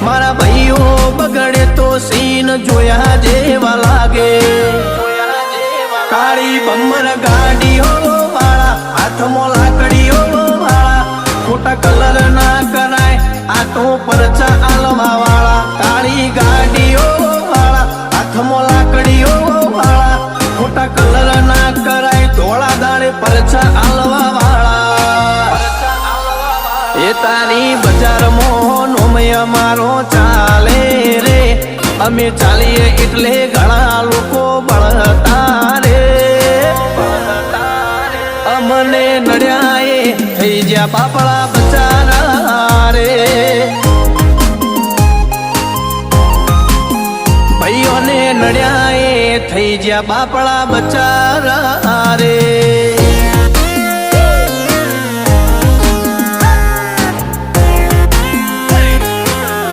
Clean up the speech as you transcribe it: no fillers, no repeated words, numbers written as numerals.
મારા ભાઈઓ બગડે તો સીન જોયા જેવા લાગે કાળી બમ્મર ગાડીઓ વાળા હાથમાં લાકડીઓ વાળા ખોટા કલર ના કરાય આ તો પરચા આલવા વાળા કાળી ગાડીઓ વાળા હાથમાં લાકડીઓ વાળા ખોટા કલર ના કરાય ધોળા દાડે પરચા આલવા વાળા એ તારી બજારમાં નોમય મારો ચાલે રે અમે ચાલીએ એટલે ઘણા લોકો બળતા રે અમને નડ્યા એ થઈ જ્યાં બાપડા બચારા રે ભાઈઓને નડ્યા એ થઈ જ્યાં બાપડા બચારા રે